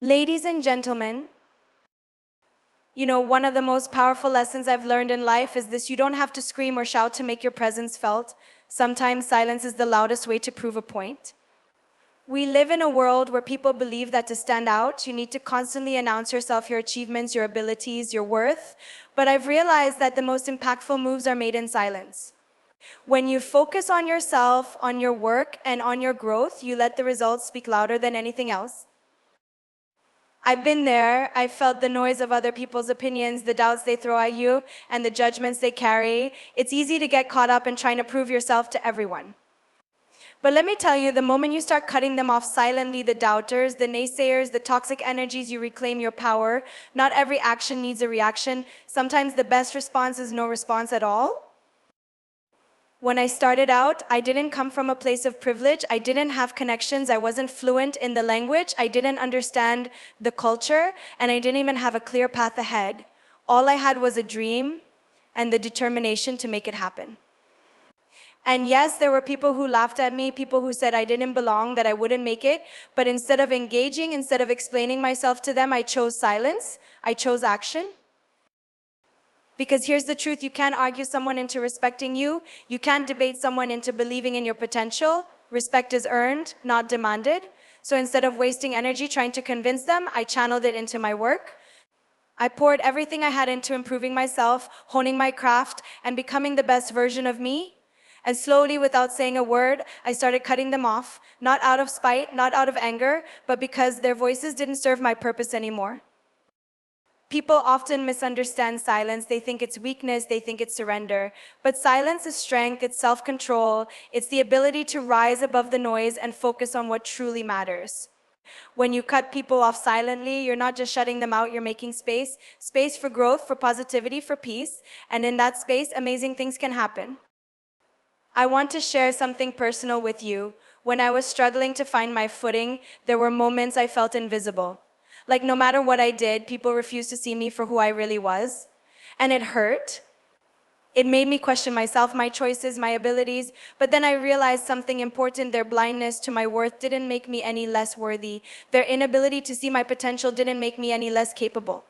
Ladies and gentlemen, one of the most powerful lessons I've learned in life is this: you don't have to scream or shout to make your presence felt. Sometimes silence is the loudest way to prove a point. We live in a world where people believe that to stand out, you need to constantly announce yourself, your achievements, your abilities, your worth. But I've realized that the most impactful moves are made in silence. When you focus on yourself, on your work, and on your growth, you let the results speak louder than anything else. I've been there. I've felt the noise of other people's opinions, the doubts they throw at you, and the judgments they carry. It's easy to get caught up in trying to prove yourself to everyone. But let me tell you, the moment you start cutting them off silently, the doubters, the naysayers, the toxic energies, you reclaim your power. Not every action needs a reaction. Sometimes the best response is no response at all. When I started out, I didn't come from a place of privilege. I didn't have connections. I wasn't fluent in the language. I didn't understand the culture, and I didn't even have a clear path ahead. All I had was a dream and the determination to make it happen. And yes, there were people who laughed at me, people who said I didn't belong, that I wouldn't make it. But instead of engaging, instead of explaining myself to them, I chose silence. I chose action. Because here's the truth: you can't argue someone into respecting you. You can't debate someone into believing in your potential. Respect is earned, not demanded. So instead of wasting energy trying to convince them, I channeled it into my work. I poured everything I had into improving myself, honing my craft, and becoming the best version of me. And slowly, without saying a word, I started cutting them off, not out of spite, not out of anger, but because their voices didn't serve my purpose anymore. People often misunderstand silence. They think it's weakness, they think it's surrender. But silence is strength, it's self-control, it's the ability to rise above the noise and focus on what truly matters. When you cut people off silently, you're not just shutting them out, you're making space. Space for growth, for positivity, for peace. And in that space, amazing things can happen. I want to share something personal with you. When I was struggling to find my footing, there were moments I felt invisible. Like no matter what I did, people refused to see me for who I really was. And it hurt. It made me question myself, my choices, my abilities. But then I realized something important: their blindness to my worth didn't make me any less worthy. Their inability to see my potential didn't make me any less capable.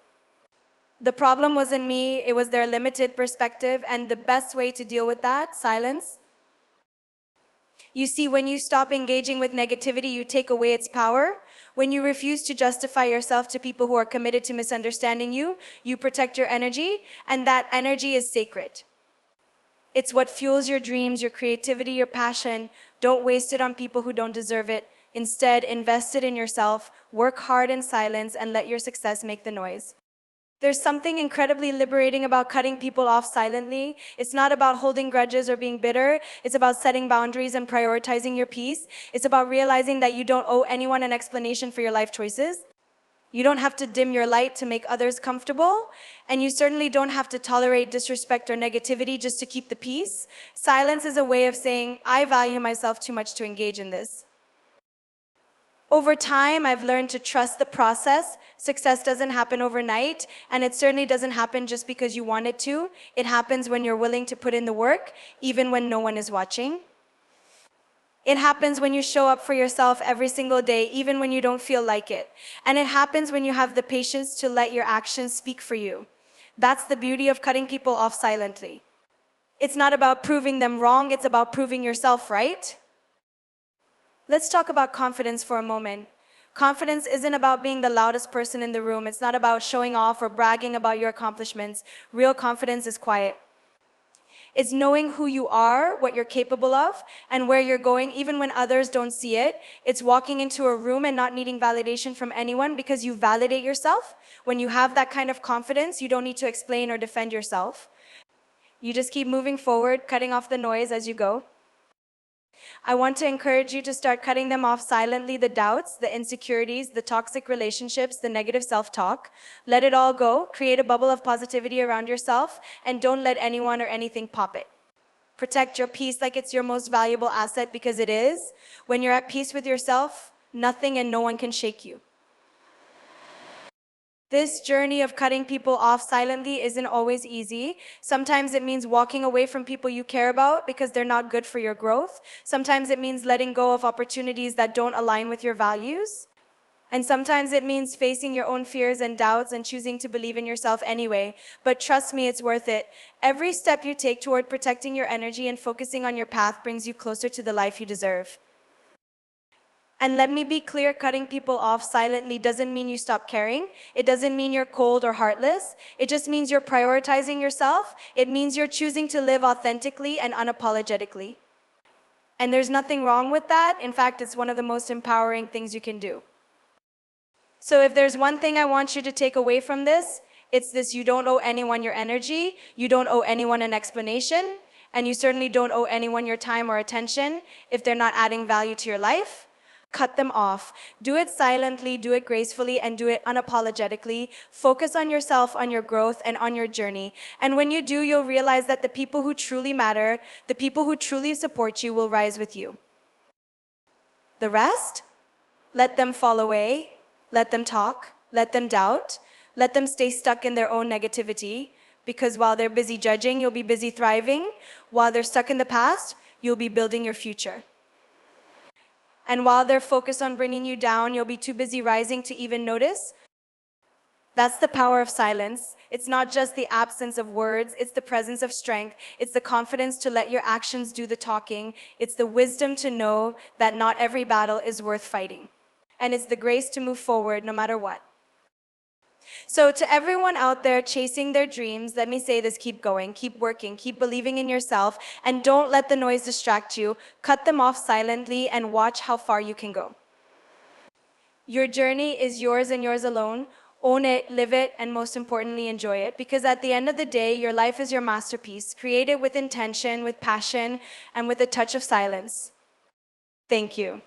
The problem wasn't me, it was their limited perspective. And the best way to deal with that: silence. You see, when you stop engaging with negativity, you take away its power. When you refuse to justify yourself to people who are committed to misunderstanding you, you protect your energy, and that energy is sacred. It's what fuels your dreams, your creativity, your passion. Don't waste it on people who don't deserve it. Instead, invest it in yourself, work hard in silence, and let your success make the noise. There's something incredibly liberating about cutting people off silently. It's not about holding grudges or being bitter. It's about setting boundaries and prioritizing your peace. It's about realizing that you don't owe anyone an explanation for your life choices. You don't have to dim your light to make others comfortable. And you certainly don't have to tolerate disrespect or negativity just to keep the peace. Silence is a way of saying, I value myself too much to engage in this. Over time, I've learned to trust the process. Success doesn't happen overnight, and it certainly doesn't happen just because you want it to. It happens when you're willing to put in the work, even when no one is watching. It happens when you show up for yourself every single day, even when you don't feel like it. And it happens when you have the patience to let your actions speak for you. That's the beauty of cutting people off silently. It's not about proving them wrong, it's about proving yourself right. Let's talk about confidence for a moment. Confidence isn't about being the loudest person in the room. It's not about showing off or bragging about your accomplishments. Real confidence is quiet. It's knowing who you are, what you're capable of, and where you're going, even when others don't see it. It's walking into a room and not needing validation from anyone because you validate yourself. When you have that kind of confidence, you don't need to explain or defend yourself. You just keep moving forward, cutting off the noise as you go. I want to encourage you to start cutting them off silently: the doubts, the insecurities, the toxic relationships, the negative self-talk. Let it all go. Create a bubble of positivity around yourself, and don't let anyone or anything pop it. Protect your peace like it's your most valuable asset, because it is. When you're at peace with yourself, nothing and no one can shake you. This journey of cutting people off silently isn't always easy. Sometimes it means walking away from people you care about because they're not good for your growth. Sometimes it means letting go of opportunities that don't align with your values. And sometimes it means facing your own fears and doubts and choosing to believe in yourself anyway. But trust me, it's worth it. Every step you take toward protecting your energy and focusing on your path brings you closer to the life you deserve. And let me be clear, cutting people off silently doesn't mean you stop caring. It doesn't mean you're cold or heartless. It just means you're prioritizing yourself. It means you're choosing to live authentically and unapologetically. And there's nothing wrong with that. In fact, it's one of the most empowering things you can do. So if there's one thing I want you to take away from this, it's this: you don't owe anyone your energy, you don't owe anyone an explanation, and you certainly don't owe anyone your time or attention if they're not adding value to your life. Cut them off. Do it silently, do it gracefully, and do it unapologetically. Focus on yourself, on your growth, and on your journey. And when you do, you'll realize that the people who truly matter, the people who truly support you, will rise with you. The rest? Let them fall away. Let them talk, let them doubt, let them stay stuck in their own negativity, because while they're busy judging, you'll be busy thriving. While they're stuck in the past, you'll be building your future. And while they're focused on bringing you down, you'll be too busy rising to even notice. That's the power of silence. It's not just the absence of words, it's the presence of strength. It's the confidence to let your actions do the talking. It's the wisdom to know that not every battle is worth fighting. And it's the grace to move forward no matter what. So to everyone out there chasing their dreams, let me say this: keep going, keep working, keep believing in yourself, and don't let the noise distract you. Cut them off silently and watch how far you can go. Your journey is yours and yours alone. Own it, live it, and most importantly, enjoy it. Because at the end of the day, your life is your masterpiece. Create it with intention, with passion, and with a touch of silence. Thank you.